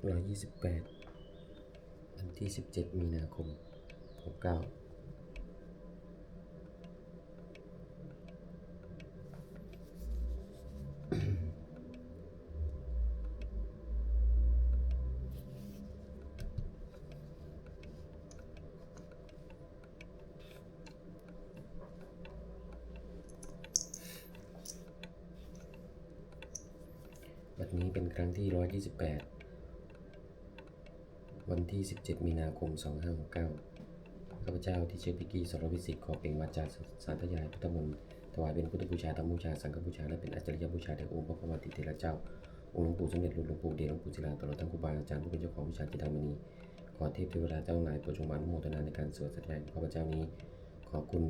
128วันที่17มีนาคม69บัดนี้เป็นครั้งที่128วันที่17มีนาคม2569ข้าพเจ้าที่ชื่อพิกกี้สรวิสิทธิ์ขอเปล่งวาจาสาธยายพุทธมนต์ถวายเป็นพุทธบูชาธรรมบูชาสังฆบูชาและเป็นอาจารยบูชาแด่องค์พระภวติเถระเจ้าองค์หลวงปู่สมเด็จหลวงปู่เดชหลวงปู่ศิลาตลอดทั้งครูบาอาจารย์ผู้เป็นเจ้าของวิชาจิตรามณีขอเทพเทวดาเจ้าหลายโปรดจงมาอนุโมทนาในการสวดสาธยายของข้าพเจ้านี้ขอคุณ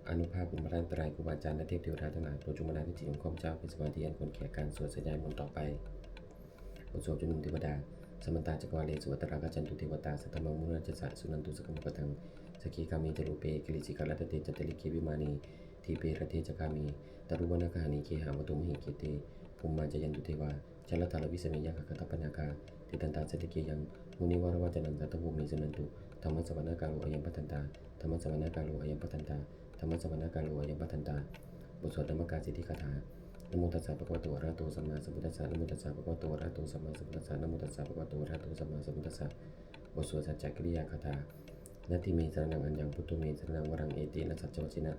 อนุภาพคุณพระรัตนตรัยครูบาอาจารย์และเทพเทวดาทั้งหลายโปรดจงมาในจิตของข้าพเจ้าเป็นสมาธิอันควรแก่การสวดสาธยายมนต์ต่อไปบทสวดจนหนึ่งเทวดาสมันตาจักวาเลสวัตรากัจจันตุเทวตาสัตตมังมุนาจสะสุนันตุสกมุปทังสกีกามีจรูเปกิลิสิกาลตเตจตลิเควิมานีทีเประเทจกามีตรุวนาคานิเคหามตุมหิเกเตภูมิมาจยันตุเทวาชลตาลวิสเมยะคตปัญญาคาติตันตาสติเกยังมุนิวารวจนันตตภูมิสนันตุธรรมสวนาการโลอยัมปทันตาธรรมสวนาการโลอยัมปทันตาธรรมสวนาการโลอยัมปทันตาบทสวดธรรมกาสิทธิคาถานะโมตัสสะภะคะวะโตอะระหะโตสัมมาสัมพุทธัสสะนะโมตัสสะภะคะวะโตอะระหะโตสัมมาสัมพุทธัสสะนะโมตัสสะภะคะวะโตอะระหะโตสัมมาสัมพุทธัสสะบทสวดสัจจกิริยาคาถานาทิเมสรณังอัญญังพุทโธเมสรณังวรังเอเตนะสัจจวชินะ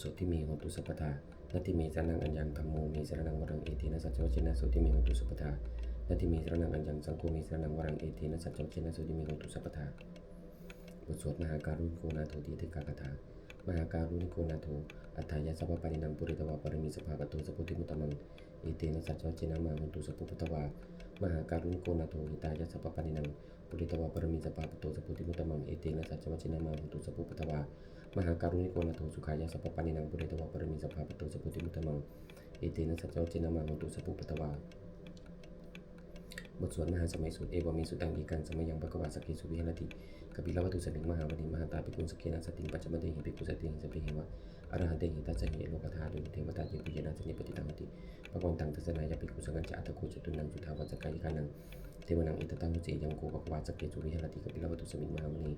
สุติเมโหตุสัพพทานาทิเมสรณังอัญญังธัมโมเมสรณังวรังเอเตนะสัจจวชินะสุติเมโหตุสัพพทานาทิเมสรณังอัญญังสังโฆเมสรณังวรังเอเตนะสัจจวชินะสุติเมโหตุสัพพทาบทสวดมหาการุณิโกนาโถติเทกาคาถามหาการุณิโกนาโถอัฏฐายะสัพพปานินังปุริตวะปรมิสภาคโตสัพพุติมุตตมังเอเตนะสัจจวชินะมาหุนตุสัพพุปตวามหาการุณิโกนาโถหิตายะสัพพปานินังปุริตวะปรมิสภาคโตสัพพุติมุตตมังเอเตนะสัจจวชินะมาหุนตุสัพพุปตวามหาการุณิโกนาโถสุขายะสัพพปานินังปุริตวะปรมิสภาคโตสัพพุติมุตตมังเอเตนะสัจจวชินะมาหุนตุสัพพุปตวาบทสวดมหาสมัยสูตรเอวามิสุตังกีกันสมัยยังภควาสกิสุวิหรติกปิลวัตุสมิงมหาวณีมหาตาภิกขุสเกนะสติงปัจจมเตหิภิกขุสติงสปิหิวะอรหันเตหิตัสสะหิโลกธาตุเทวตาเยปุเยนะสนิปติตังติภควันตังทัสสนายภิกขุสังกัจจะอัตโคจตุนังสุทาวัจกายิกานังเทวนังอิตตังมุเจยังโกภควาสเกสุวิหรติกปิลวัตุสมิงมหาวณี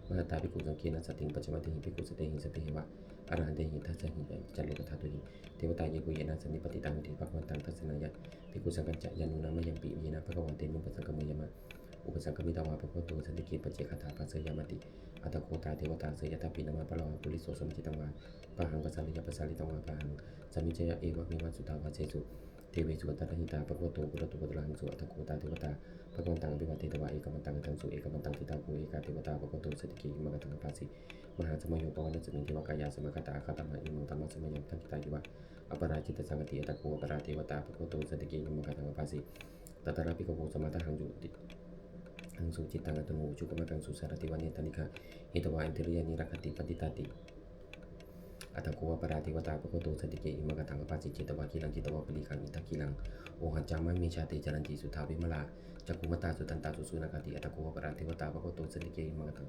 มหาตาภิกขุสังเกนะสติงปัจจมเตหิภิกขุสติงสปิหิวะอรหันเตหิทัสสะหิจันโลกธาตุหิเทวตาเยปุเยนะสนิปติตังติภควันตังทัสสนายภิกขุสังกัจจะยานุนามยังปิวินะภควันเตมุปสังกมยมะอุปสังคมิตาวาภควโตสันติเกปเจคาถาปัสสยามติอัตโคตาเทวตาเสยตาปินามาปะลาวะปุริโสสมจิตังวาปะหังปัสสาลิยปัสสาลิตังวาปะหังสมิจยะเอวะมิวัสสุตาวาเสสุเทเวสุวัตระหิตาภควโตปุระตุปุตระหังสุอัตโคตาเทวตาภควันตังอภิวาเทตวะเอกมันตังกังสุเอกมันตังทิตาภูเอกาเทวตาภควโตสันติเกหิมะกตังปาสิมหาสมัยโยปวัณสมิงเทวกายาสมกตาคาตมะอิมังธรรมสมัยยังทังกิตายุวะอปราจิตสังกติอัตโคปราเทวตาภควโตสันติเกหิมะกตังปาสิตตระภิกขโวสมตหังจุติหังสุจิตังอัตโนจุกมะกังสุสารติวานิตานิกาหิตวาอินทริยานิรักขติปฏิตาติอัตโกวปราธิวตาภควโตสันติเกหิมะกตังปาสิจิตวากิลังจิตวาปริคังอิทักกิลังโอหัจจามังมีชาติจรันติสุทาวิมลาจักขุมตาสุตันตาสุสุนักติอัตโกวปราธิวตาภควโตสันติเกหิมะกตัง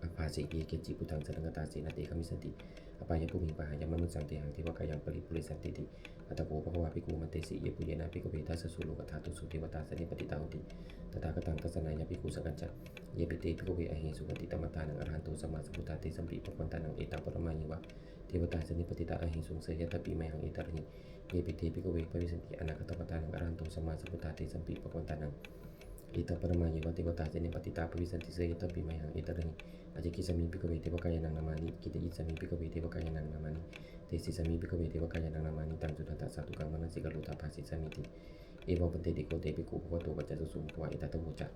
อภาสิเยเกจิปุตังสนังกตาเสนาเตคมิสันติอปายภูมิปะหายมนุสังเตหังเทวกายังปริปุริสันติติอัตโกภควาภิกขุมันเตสิเยปุเยนะภิกขเวทัสสสุโลกธาตุสุเทวตาสนิปติตาหุติตถาคตังทัสสนายภิกขุสังกัจจะเยปิเตภิกขเวอหิสุปฏิตมตานังอรหันโตสัมมาสัมพุทธาเตสัมปิภควันตานังเอตังปรมายิวะเทวตาสนิปติตาอหิสุงเสยตปิไมหังเอตระหิเยปิเตภิกขเวปวิสันติอนาคตปตานังอรหันโตสัมมาสัมพุทธาเตสัมปิภควันตานังเอตังปรมายิวะเทวตาสนิปติตาปวิสันติเสยตปิไมหังเอตระหิอาจกิสมิภิกขเวเทวกายานังนามานิกิตยิสมิภิกขเวเทวกายานังนามานิเตสิสมิภิกขเวเทวกายานังนามานิตังสุทัตตะสาธุกังมนัสสิกโลตาภาสิสมิติเอวะปันเตติโกเตภิกขุภควโตปัจจสุสุภวะเอตัตตะโวจะ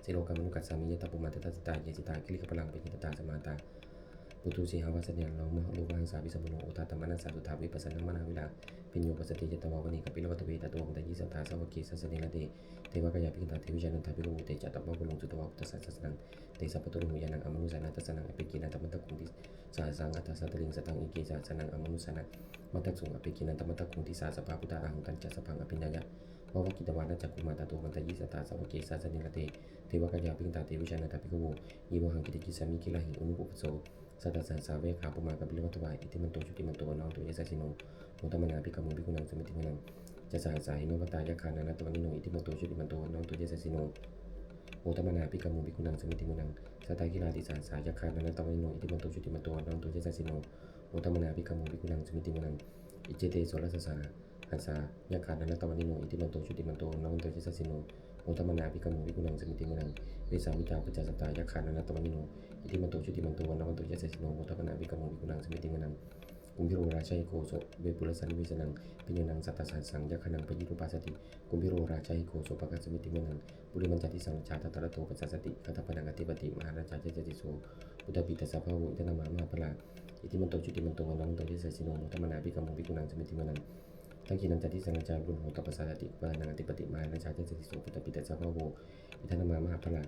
สิโลกามนุกัสสามิยตาปุมาตตัสตาเยสิตาคิลิกพลังเปหิตตาสมาตาปุตุสีหาวาสเนียงโลมะโลมังสาวิสมุโนโอตาตมนัสสาสุทาวิปัสสนามนาวิลาปิญโยปัสสติยตวาวณีกปิลวัตเวตตวงตยิสัทธาสวกีสัสเนนะเตเทวกายาภิกขตาเทวิจานันทาภิกขุเตจัตตะมะกุลงสุตวะพุทธสัสสนังเตสัพพตุรุยานังอมนุสานาตัสสนังอภิกินันตมัตตคุงติสาสังอัตตสัตตลิงสตังอิเกสาสนังอมนุสานะมัตตสุงอภิกินันตมัตตคุงติสาสภาพุทธาอาหุตัญจสพังอภิญญะวะกิตวานะจักขุมาตาโตมันตยิสัทธาสวกีสัสเนนะเตเทวกายาภิกขตาเทวิจานันทาภิกขุยีวหังกิติกิสามิกิลาหิอุนุปุปโสสัตตสังสาเวขาปุมากัปปิลวัตวายอิติมันโตชุติมันโตวะนองโตเยสัสสิโนโมตมนาภิกขโมภิกขุนังสมิติมนัง จะสาสาหิโนปตายะคานานาตวนิโนอิติมันโตชุติมันโตน้องตัวเยสสิโนโมตมนาภิกขมูภิกขุนังสมิติมุนังสัตตากิลาติสาสายะคานานาตวนิโนอิติมันโตชุติมันโตน้องตัวเยสสิโนโมตมนาภิกขมูภิกขุนังสมิติมุนังอิเจเตโสรสสาหันสายะคานานาตวนิโนอิติมันโตชุติมันโตน้องตัวเยสสิโนโมตมนาภิกขมูภิกขุนังสมิติมุนังเวสามิตาปัจจสัตตายะคานานาตวนิโนอิติมันโตชุติมันโตน้องตัวเยสสิโนโมตมนาภิกขมูภิกขุนังสมิติมุนังกุมพิโรราชัยโกโสเวปุรสันวิสนังปิญญังสัตตสังสังยะขนังปยิรุปัสสติกุมพิโรราชัยโกโสปะกัสสมิติมุนังบุริมันจติสังชาตตระโตปัสสติกัตถปนังอธิปติมหาราชาเจติโสพุทธปิตสัพพะโวอิตนะมามหาพลาอิติมันโตจุติมันโตน้องโตเยสสิโนโมตมนาภิกขมูภิกขุนังสมิติมุนังทักขินันจติสังจารุณโหตปัสสติปะนังอธิปติมหาราชาเจติโสพุทธปิตสัพพะโวอิตนะมามหาพลา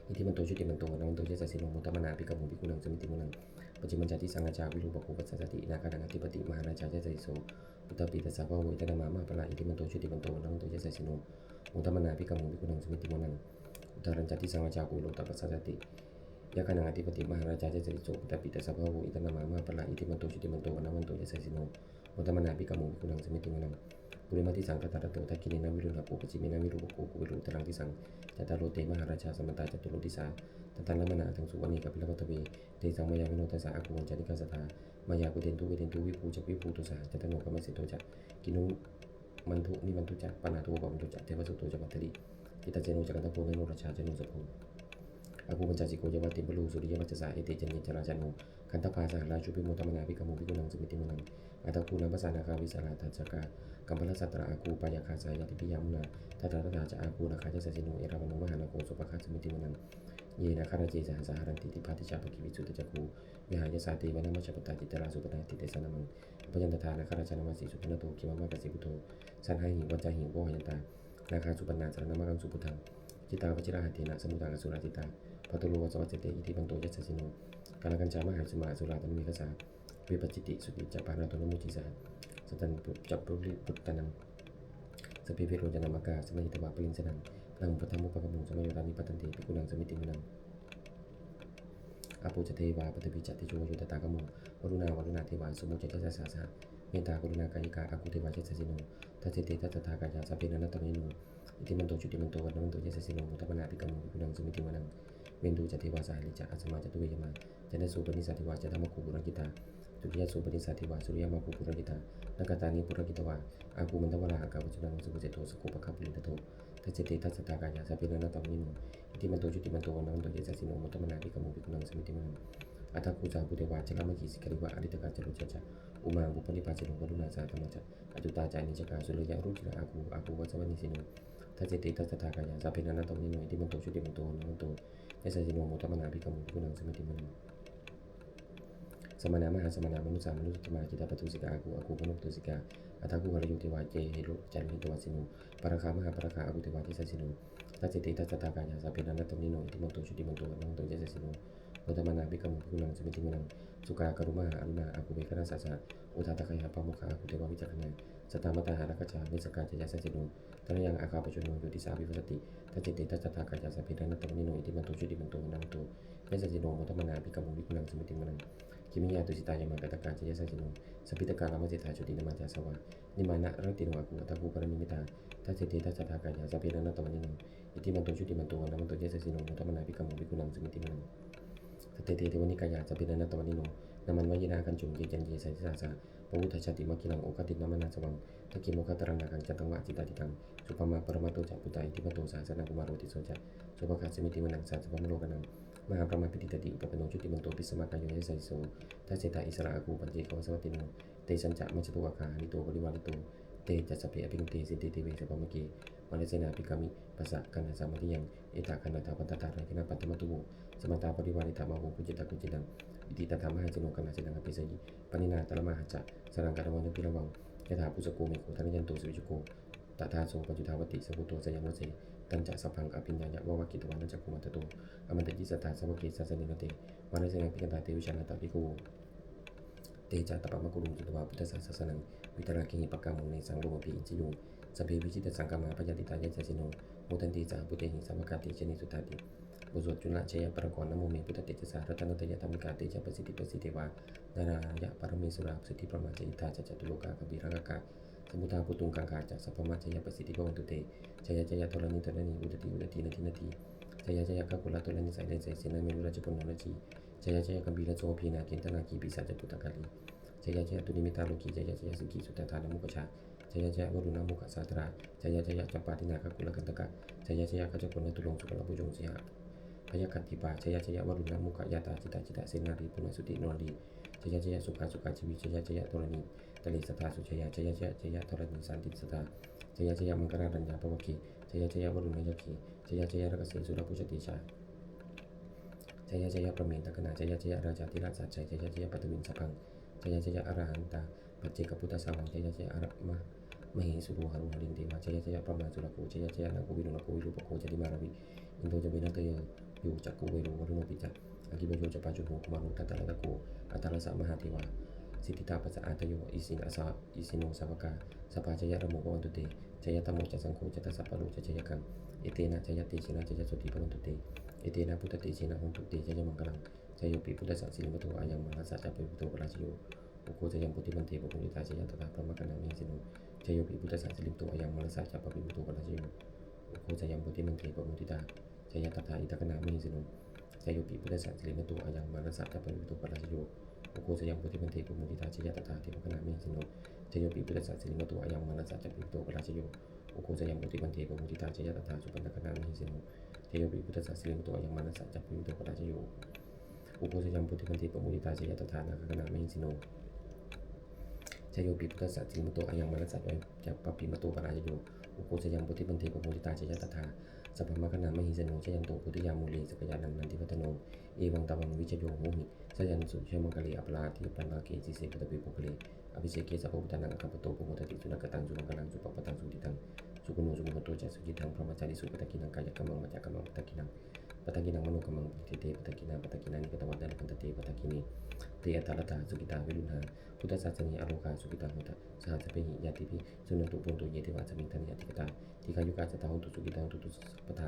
อิติมันโตชุติมันโตน้องโตเยสสิโนโมตมนาภิกขมูภิกขุนังสมิติมุนังปัจจิมันจติสังฆาวิรูปโภปัสสตินาคานังอธิปติมหาราชาเจติโสพุทธปิตสัพพะโวอิตนะมามหาพลาอิติมันโตชุติมันโตน้องโตเยสสิโนโมตมนาภิกขมูภิกขุนังสมิติมุนังอุตตัรัญจติสังฆากุโลตปัสสติยะขนังอธิปติมหาราชาเจติโสพุทธปิตสัพพะโวอิตนะมามหาพลาอิติมันโตชุติมันโตน้องโตเยสสิโนโมตมนาภิกขมูภิกขุนังสมิติมุนังปุริมาทิสังตตระโตทักขิเนนะวิรุณโภปจิเมนะวิรูปโภกุวิรูตรังทิสังจัตตาโรเตมหาราชาสมตาจตุโรติสาตันละมนาทังสุวรรณีกับพิลปัตเวเตสังมายาวิโนตัสสะอากุวัญจานิกาสตามายากุเตนตุวิภูจักวิภูตุสาจัตตโนกรรมสิโตจักกินุมันทุนิมันตุจักปนาโทปมันตุจักเทวสุโตจักวัตติกิตาเจโนจักกันตโพเมโนราชาเจโนสโพอากุวัญจาจิโกยวัตติบลูสุริยวัจสาเอเตจันนิจราจโนคันตภาสาราชุปิโมตมนาภิกขมูภิกขุนังสมิติมุนังอัตตคูนัมปสานาคาวิสาราทัจจกากัมพลสัตระอากูปายาคาสายติปิยามุนาทัตตระตาจะอากูนาคาเจสสิโนเอราวันโนมหานาโกสุปคาสมิติมุนังเยนะคาราเจสหัสหารันติติภาติชาปกิวิสุตจักคูวิหายสาติวนามัชปตาจิตราสุปนาติเตสนามังพยัญชนะนาคาราชนามาสีสุปนโตกิมามากสิพุโตสันหาหิวัจจาหิวโหยันตานาคาสุปนาสารนามังสุพุทังจิตาวจิราหตินะสมุตังอสุราติตาปัตตุโลวัสวัจเตอิติปันโตยัสสิโนกาลกัญจามหาสมาสุราตนุมิคสาวิปัจจิติสุติจัปปานาโตนมุจิสาสตันจัปปุริปุตตนังสปิเวโรจนามกาสมัยตวะปลินสนังนังปะทัมมุปะกมุงสมัยโยตานิปัตตันติภิกขุนังสมิติมุนังอาปูจเทวาปฏิปิจติโชยุตตากมุวรุณาเทวาสมุจเจตสาสาเมตตากรุณากายิกาอากุเทวาเจสสิโนทัจเจเตทัตถากายาสัพเพนันตมิโนอิติมันโตจุติมันโตวันมันโตเจสสิโนมุตตมนาภิกขมูภิกขุนังสมิติมุนังเวนดูจเทวาสาลิจาอัสมาจตุเวยมาจันทสุปนิสัติวาจธรรมคูปุรกิตาสุริยสุปนิสัติวาสุริยมาคูปุรกิตานักตานิปุรกิตวาอากูมันตวราหากาวัจนังสุปเจโตสกุปะคับลินตโตทัจเจเตทัสตากายาสัพเพนันตมิโนอิติมันโตจุติมันโตวันมันโตเจสสิโนมุตตมนาภิกขมูภิกขุนังสมิติมุนังอัตถคูจาปุเทวาจลามกิสิกริวะอริตกาจโรจจะอุมาบุปนิปัสสิโนวรุณาสาธรรมจักอจุตาจานิจกาสุริยะรุจิระอากูวัจวันิสิโนทัจเจเตทัสตากายาสัพเพนันตมิโนอิติมันโตจุติมันโตวันมันโตเจสสิโนมุตตมนาภิกขมูภิกขุนังสมิติมุนังสมณามหาสมณามนุสามนุสติมาจิตาปตุสิกาอากูพนุตุสิกาอัตถคูหรโยเทวาเจเหโรจันหิตวาสิโนปราคามหาปราคาอากูเทวาเจสสิโนทัจเจเตทัสตากายาสัพเพนันตมิโนอิติมันโตจุติมันโตวันมันโตเจสสิโนมุตตมนาภิกขมูภิกขุนังสมิติมุนังสุกากรุมหาอรุณาอากูเวคณาสาสะอุทาตคายาปามุขาอากูเทวาวิจักขณาสตามตาหารักจานิสกาจยาสสิโนทนยังอาคาปจุโนโยติสาวิวัสติทัจเจเตทัสตากายาสัพเพนันตมิโนอิติมันโตจุติมันโตวันมันโตเจสสิโนมุตตมนาภิกขมูภิกขุนังสมิติมุนังกิมิยาตุสิตายามากตกาจยาสสิโนสปิตกาลามจิตาจุตินมาจาสวะนิมานะรัตติโนอากูตะกูปรนิมิตาทัจเจเตทัสตากายาสัพเพนันตมิโนอิติมันโตจุติมันโตวันมันโตเจสสิโนมุตตมนาภิกขมูภิกขุนังสมิติมุนังเตเตเทวนิกายาสัพเพนันตมิโนนามันวายนาคันจุงเยจันเยสัยสาสาปวุฒชติมกิลังโอกตินามนาสวังตะกิโมคตรังนาคังจัตังวะจิตาติตังสุปมาปรมาโตจักปุตตาอิติปโตสาสนากุมารโรติโสจักสุภคัสสมิติมนังสาสุปมโลกนังมหาปรมาปิติตติอุปปโนจุติมันโตปิสมากายโยยสัยโสทัจเจตาอิสระอากูปัญเจโกสวัตติโนเตสัญจะมัจตุวะคานิโตปริวาริโตเตจัสสเพอภิงเตสิเตเตเวสปะมะเกมเลเสนาภิกขามิปัสสะกันนาสามัติยังเอตาคันนาตาปัตตาตาระทินาปัตตมตุโวสมตาปริวาริตามะโหกุจิตากุจิตังอิติตถามหาจิโนกันนาจินังอภิสยิปณินาตระมหาจะสรังกะวันพิระวังยถาปุสโกเมโคทานิยันโตสุวิจุโกตถาโสปัจจุทาวติสัพพุโตสยามวเสตัญจะสัพพังอภิญญายะวะวะกิตวานัจจคุมัตโตอมันตจิสัตตาสวะเกสัสสนินเตวานะเสนาภิกันตาเตวิชานาตาภิกขุเตจาตปะมะกุรุจุตวาพุทธศาสนังวิตราคิหิปะกามุเนสังโลมภิอิจิยุงสัพเพวิจิตสังกามาปยติตายะเจสิโนโมทันติจาปุเตหิสัมภกาติเจนิสุตาติบุษจุลเชยปรกรณโมเมพุทธเตจสารัตนตยธรรมิกาเตจปสิทธิปสิเทวานารายะปรเมสุราสิทธิประมาเจอิทาจัจตุโลกากบิรังกะ สมุทาปุตุงกังขาจะสัพพมะชยประสิทธิภวันตุเตชยชยธรณีอุตตินาทีชยชยกักุลตุลนิสัยเดชเสนาเมรุราชปุณณราชีชยชยกัมพีรโสพีนาเกณฑนาคีปิสัจจตุตกาลีชยชยตุนิมิตาโลกีชยชยสุขีสุตตานามุกชาชยชยวรุณมุขสาตราชยชยจัปปาตินาคกุลกันตกะชยชยกัจจปุณณตุลงสุกลปุจงสีหะพยคัตติปาชยชยวรุณมุขยาตาจิตเสนารีปุณสุตินรีชยชยสุขาชีวิชยชยธรณีตลิสตาสุชยชยธรณีสันติสตาชยชยมังคลารัญญาภวคีชยชยวรุณยคีชยชยรักเสสุรพุชติชาชยชยประเมตกนาชยชยราชาธิราชสัจชัยชยชยปัตตวินสพังชยชยอรหันตาปัจเจกพุทธสาวังชยชยอรมเหสุโรหารุหรินเทวาชยชยประมาสุรโกชยชยนังโกวิรุณโกวิรูปโกจติมาราวิอินโดจะเบนัตเยโยจักกุเวโรวรุโนปิจักอากิบโยจะปัจจุโหกุมารุตัตตะละโกอัตตะละสมหาเทวาสิทธิตาปัสสะอาตโยอิสินอาสาอิสิโนสาวกาสปาจยะระโมกวันตุเตจยะตโมจะสังโฆจะตัสสะปะโลจะจยกังเอเตนะจยะเตชินะจยะสุติปะวันตุเตเอเตนะพุทธเตชินะหงตุเตจยะมังคลังจโยปิพุทธสัสสิลิมโตอายังมังคสัจจะปิพุทโตปราชโยอุโกจยังปุติมันเตปะปุริตาจยะตถาพระมะกะนามิสิโนจโยปิพุทธสัสสิลิมโตอายังมังคสัจจะปิพุทโตปราชโยอุโกจยังปุติมันเตปะปุริตาจยะตถาอิตกะนามิสิโนจโยปิพุทธสัสสิลิมโตอายังมังคสัจจะปิพุทโตปราชโยอุโกจยังปุติมันเตปะปุริตาจยะตถาเทวะกะนามิสิโนจโยปิพุทธสัสสิลิมโตอายังมังคสัจจะปิพุทโตปราชโยอุโกจยังปุติมันเตปะปุริตาจยะตถาสุปันตกะนามิสิโนจโยปิพุทธสัสสิลิมโตอายังมังคสัจจะปิพุทโตปราชโยอุโกจยังปุติมันเตปะปุริตาจยะตถานาคกะนามิสิโนชโยปิพุทธสัจจิมโตอายังมังคสัจจะปปิมโตปราชโยอุโกจยังปุติมันเตปะปุริตาจยะตถาสัพพมะกะนามหิสโนชยันโตปุติยามูเลสกยานันติพัฒโนเอวังตาวังวิจโยโหหิสยันสุเชมังคลีอัปลาทิปันนาเกจิเสปตปิปุคเลอภิเศเกสัพพุทธานังคัปโตปุโมทติสุนักตังสุมังคลังสุปปตังสุติตังสุกุโนสุโมโตจะสุจิตังพระมัจจาริสุปตกินังกายกัมมังมัจจกัมมังปตกินังมโนกัมมังปิเตปตกินังนิกตวัตตะปันตเตปตกินีเตอัตตาลตาสุกิตาวิรุณาพุทธศาสนีอโลกาสุกิตาหุตสหัสเปหิยาติภิสุนันตุปุนตุเยติวาสมิงทันยติกตาทิคายุกาจตาหุตุสุกิตังตุตุสัพพทา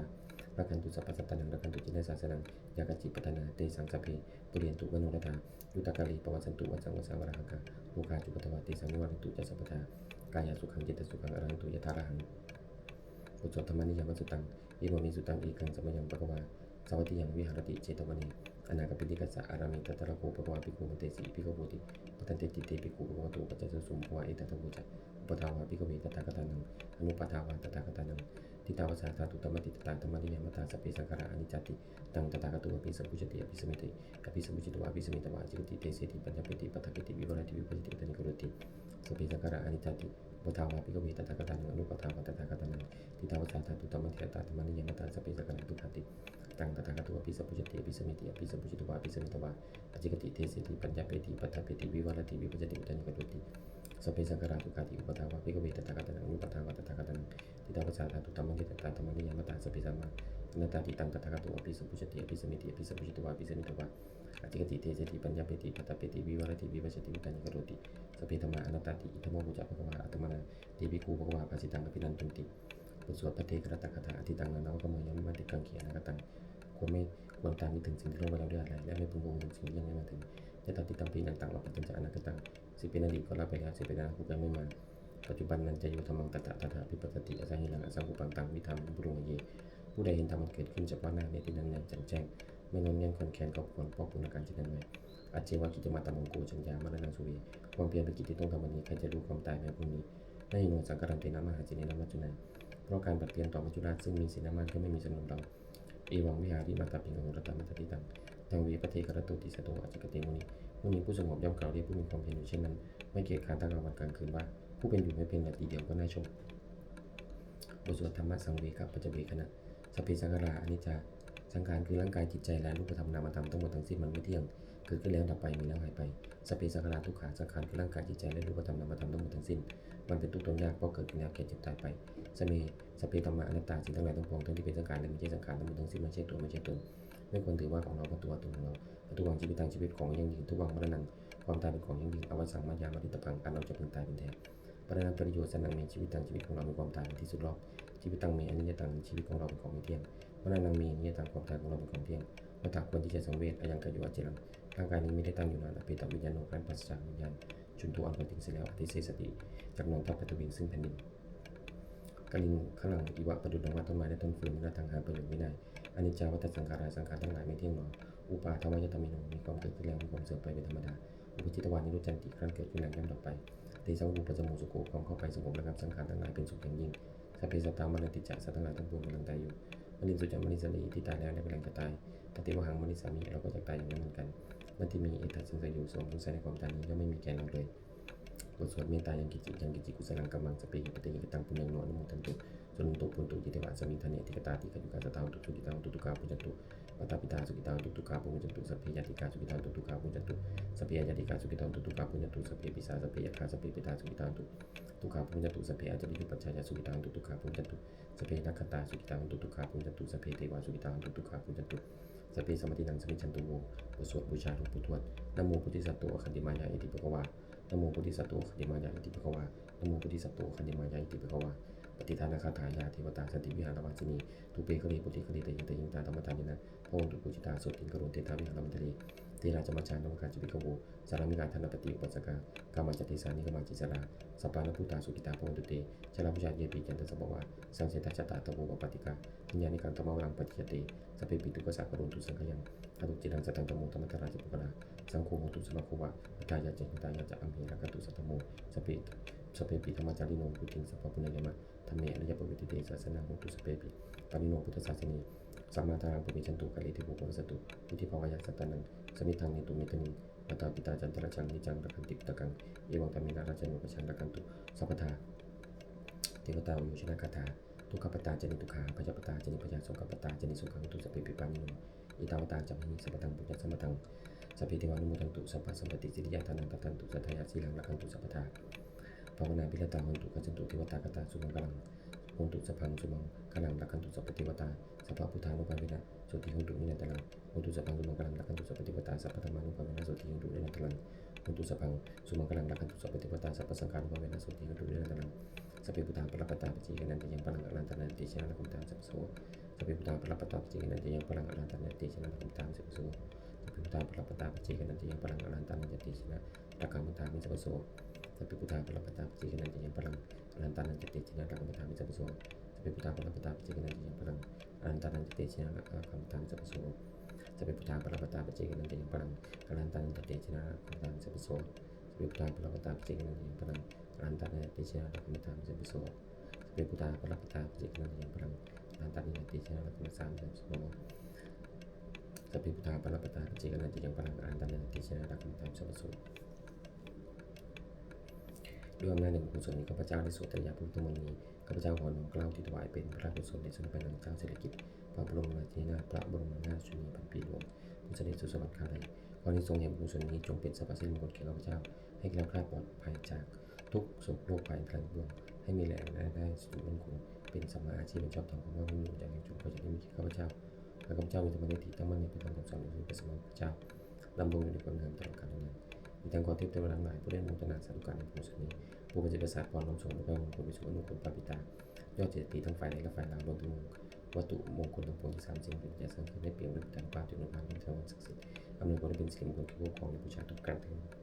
รักันตุสัพพสัตตังรักันตุจินนาสานังยากัจจิปตนาเตสังสัพเพปุเรนตุมโนรถายุตกาลีปวัสสันตุวัสังวสาวรหังกาโลกาจุปตวาเตสังนิวารันตุจัสสัพพทากายสุขังจิตสุขังอรหันตุยถาระหังปุจจธรรมนิยามสุตังอิโมมิสุตังเอกังสมัยยังปะกวาสวัสดิยังวิหารติเจตวณีอนาคปิติกัสสะอารามิตัตระโกปะกวาภิกขุมันเตสีภิกขุโพธิปตันเตติเตภิกขุปะกวาตุปัจจสุมภวะเอตตะโวจะอุปทาวะภิกขุเวตถาคตานังอนุปทาวะตถาคตานังทิตาวสาธาตุตมติตตาธรรมนิยามตาสเปสังขาราอนิจจติตังตถาคตุอภิสัมพุจติอภิสมิติอภิสัมพุจิตวะอภิสมิตวะจิกติเตเสติปัญญปิติปัฏฐกิติวิวรติวิปัสสติตันิโกรติสเปสังขาราอนิจจติอุปทาวะภิกขุเวตถาคตานังอนุปทาวะตถาคตานังทิตาวสาธาตุตมติตตาธรรมนิยามตาสเปสังขาราทุกขติตังตถาคตุอภิสัมพุจติอภิสมิติอภิสัมพุจิตวะอภิสมิตวะจิกติเตเสติปัญญปิติปัฏฐกิติวิวรติวิปัสสติตันิโกรติสเปสังขาราทุกขติอุปทาวะภิกขุเวตถาคตานังอนุปทาวะตถาคตานังทิตาวสาธาตุตมติตตาธรรมนิยามตาสเปสังมานาตาติตังตถาคตุอภิสัมพุจติอภิสมิติอภิสัมพุจิตวะอภิสมิตวะจิกติเตเสติปัญญปิติปัฏฐกิติวิวรติวิปัสสติตันิโกรติสเปธรรมาอนัตติอิทธโมปุจจะภควาอัตตมนาเตปิคูภควาภาสิตังอภินันตุติบทสวดพระเทกรตคาถาอธิตังนานาวกมยังมันติกังเขียนกตังควรไม่ควรตามนึกถึงสิ่งที่ล่วงไปแล้วด้วยอะไรและไม่พึงวงถึงสิ่งที่ยังไม่มาถึงจะตัดติดตามปีต่างๆเราปัจจัยอนาคตังสิเป็นอดีตก็รับไปแล้วสิเป็นอนาคตยังไม่มาปัจจุบันนั้นจะอยู่ธรรมังตถาตถาปิปติอสังหิลังอสังกุปังตังวิธรรมบุรุงเยผู้ใดเห็นธรรมเกิดขึ้นจากว่าหน้าในที่นั้นอย่างแจ่มแจ้งไม่งอนแง่นคนแค้นก็ควรปอกปุณการจิตนั้นไว้อาเจวะกิจมาตมังโกชัญญามรณังสุเวความเพียรเป็นกิจที่ต้องทำวันนี้ใครจะรู้ความตายแม้พรุ่งนี้ในโนสังกัรันเตนะมหาเจเนนะมัจจุนาเพราะการปฏิเพียรต่อมัจจุราชซึ่งมีศีลมั่นก็ไม่มีสนุนเราเอวังวิหาริมาตาปิงกังรัตมัตติตังทังเวปเทกรตุติสโตอาจิกเตมุนีผู้สงบย่อมกล่าวเรียกผู้มีความเพียรอยู่เช่นนั้นไม่เกียจคร้านทั้งกลางวันกลางคืนว่าผู้เป็นอยู่ไม่เป็นนาทีเดียวก็น่าชมบทสวดธรรมะสังเวกปัจจเวคณะสพเพสังขาราอนิจจาสังขารคือร่างกายจิตใจและรูปธรรมนามธรรมทั้งหมดทั้งสิ้นมันไม่เที่ยงเกิดขึ้นแล้วดับไปมีแล้วหายไปสพเพสังขาราทุกขาสังขารคือร่างกายจิตใจและรูปธรรมนามธรรมทั้งหมดทั้งสิ้นมันเป็นทุกข์ทนยากเพราะเกิดขึ้นแล้วแก่เจ็บตายไปสเพธรรมะอนัตตาสิ่งทั้งหลายทั้งปวงทั้งที่เป็นสังขารและไม่ใช่สังขารทั้งหมดทั้งสิ้นไม่ใช่ตัวไม่ใช่ตนไม่ควรถือว่าของเราเป็นตัวตนของเราทุกวังชีวิตทางชีวิตของยั่งยืนทุกวังมรณังความตายเป็นของยั่งยืนอวสังมายามาริตพังอันเราจะพึงตายเป็นแท้ปรณังปริโยสนังมีชีวิตทางชีวิตของเรามีความตายเป็นที่สุดรอบชีวิตตังมีอนิจจตังชีวิตของเราเป็นของไม่เที่ยงมรณังมีอนิจจตังความตายของเราเป็นของเที่ยงวัฏฏะควรที่จะสังเวชอายังกายโยอจิรังร่างกายนี้ไม่ได้ตั้งอยู่นานอภิตวิญญาณโนการปัสสาวะวิญญาณ ชุนตัวอันเป็นถึงเสียแล้วอธิเสสติจากนองทับปัตวิงซึ่งแผ่นดินกลิงข้างหลังอีวะประดุจดังว่าต้นไม้และต้นฟืนและทางหาประโยชน์ไม่ได้อนิจจาวัฏสังขาราสังขารทั้งหลายไม่เที่ยงหนออุปาทวายตมิโนมีความเกิดขึ้นแล้วมีความเสื่อมไปเป็นธรรมดาอุปจิตวานิรุจันติครั้นเกิดขึ้นแล้วย่อมดับไปเตสังรูปปัจจมูสุโขความเข้าไปสงบระงับสังขารทั้งหลายเป็นสุขอย่างยิ่งสัพเพสัตตามรณติจักสัตว์ทั้งหลายทั้งปวงกำลังตายอยู่มนิสุจักมนิสลีที่ตายแล้วและกำลังจะตายปฏิวหังมนิสามีเราก็จะตายอย่างนั้นเหมือนกันมันที่มีเอตัสสิงสอยู่สมสงสัยในความตายนี้ย่อมไม่มีแก่เราเลยบทสวดเมตตายังกิจิกุสลังกัมมังสเปหิปเตหิกตังปุญญังโนอนุโมทันตุจนตุปุนตุยิเทวะสมิงทเนติกตาติกยุกาสตาตุสุกิตังตุตุกาปุญจตุปัตตาปิตาสุกิตังตุตุกาปุญจตุสัพเพยติกาสุกิตังตุตุกาปุญจตุสัพเพยติกาสุกิตังตุตุกาปุญจตุสัพเพปิสาสัพเพยคาสัพเพปิตาสุกิตังตุตุกาปุญจตุสัพเพอาจริยุปัจจายสุกิตังตุตุกาปุญจตุสัพเพนักขตาสุกิตังตุตุกาปุญจตุสัพเพเทวาสุกิตังตุตุกาปุญจตุสัพเพสมตินังสมิจันตุโวบทสวดบูชาหลวงปู่ทวดนะโมพุทธิสัตโตอคันติมายาอิติภควานะโมพุทธิสัตโตอคันติมายาอิติภควานะโมพุทธิสัตโตอคันติมายาอิติภควาปฏิทานคาถายาเทวตาสันติวิหารวาสินีทุเปกะเรปุติกะเรเตยิงเตยิงตาธรรมทานินะพระองค์ตุกุจิตาสุติงกโรเตทาวิหารมันทะเลเทราจมัจจานวกาจิปิกโวสารามิกาธนปฏิอุปัสสกากามาจติสานิกามาจิสราสัปปานพุตตาสุกิตาพระองค์ตุเตชลาพุชาเยปิจันตสัพพวาสังเสตชะตาตะโวปปติกาวิญญาณิกังธรรมวังปฏิยเตสัพเพปิตุกสักกะโรตุสังขยังอตุจิรังสัตตังตโมธรรมตราจิปุกราสังโฆโหตุสมะโควะปัจจายะเจหิตายะจะอัมเหระกตุสัตตโมสัพเพปิธรรมจาริโนปุติงสัพพปุณยมะธรรมเมอริยปวิติเตศาสนาโหตุสัพเพปิปานิโนพุทธศาสนีสัมมาทารังปุริจันตุกะเลติภูปวัสตุพุทธิภาวายะสัตตันังสมิทังเนตุมิตนิปัตตาปิตาจันตระจังนิจังรักันติปตะกังเอวังตามินาราชโนปชังรักันตุสัพพทาเทวตาวิโชนะคาถาทุกขปตาจนิทุกขาพยาปตาจนิพยาสงขปตาจนิสุขังตุสัพเพปิปานิโนอิตาวตาจัมหิสัพพตังปุญญสัมปตังสัพเพเทวานุโมทันตุสัพพะสัมปติสิริยาทานังตันตุสัทธายาสีลังรักันตุสัพพทาภาวนาพิรตาหันตุกัจจตุเทวตากตาสุมังกลังหันตุสัพพังสุมังกลังรักันตุสัพพเทวตาสัพพะพุทธานุภาเวนะสุติหันตุนินันตลังหันตุสัพพังสุมังกลังรักันตุสัพพเทวตาสัพพธรรมานุภาเวนะสุติหันตุนินันตลังหันตุสัพพังสุมังกลังรักันตุสัพพเทวตาสัพพสังฆานุภาเวนะสุติหันตุนินันตลังสัพเพพุทธาปรปัตตาปจิกันนันติยังพลังอรันตนันติชนะละคุมตามสัพพโสสัพเพพุทธาปรปัตตาปจิกันนันติยังพลังอรันตนันติชนะละคุมตามสัพพโสสัพเพพุทธาปรปัตตาปจิกันนันติยังพลังอรันตนันติชนะละคุมตามสัพพโสสัพเพพุทธาปรปัตตาปจิกันนันติยังพลังอรันตนันติชนะละคุมตามสัพพโสสัพเพพุทธาปรปัตตาปจิกันนันติยังพลังอรันตนันติชนะละคุมตามสัพพโสสัพเพพุทธาปรปัตตาปจิกันนันติยังพลังอรันตนันติชนะละคุมตามสัพพโสสัพเพพุทธาปรปัตตาปจิกันนันติยังพลังอรันตนันติชนะละคุมตามสัพพโสสัพเพพุทธาปรปัตตาปจิกันนันติยังพลังอรันตนันติชนะละคุมตามสัพพโสสัพเพพุทธาปรปัตตาปจิกันนันติยังพลังอรันตนันติชนะละคุมตามสัพพโสด้วยอำนาจแห่งกุศลนี้ข้าพเจ้าได้สวดตรยาพุทธมนต์นี้ข้าพเจ้าขอน้อมเกล้าที่ถวายเป็นพระกุศลในสมเด็จพระนางเจ้าสิริกิติ์พระบรมราชินีนาถพระบรมราชินีพันปีหลวงผู้เสด็จสู่สวรรคาลัยขอที่ทรงแห่งกุศลนี้จงเป็นสรรพสิ่งมงคลแก่ข้าพเจ้าให้แคล้วคลาดปลอดภัยจากทุกโศกโรคภัยทั้งปวงให้มีแหล่งรายได้สุขมั่นคงเป็นสัมมาอาชีพเป็นชอบธรรมของพระผู้มีพระภาคจงประทานให้มีข้าพเจ้าและข้าพเจ้ามีธรรมะที่ตั้งมั่นในพระธรรมคำสอนของพระสัมมาสัมพุทธเจ้าดำรงอยู่ในความงามตลอดกาลนานมีทั้งความเทพเทวดาทั้งหลายผู้ได้มุตนาสาธุการในกุศลนี้ผู้ปฏิบัติศาสตร์พรน้อมส่งและพระมงคลไปสู่อนุคุณพระบิดายอดเจตติทั้งฝ่ายในและฝ่ายหลังรวมถึงวัตถุมงคลทั้งปวงที่3สิ่งเป็นยาสังเกตได้เปลี่ยนด้วยการปาฏิหาริย์ในทางศักดิ์สิทธิ์อำนวยผลให้เป็นสิ่งมงคลที่ผู้ครองในบูชาทุกการเถิด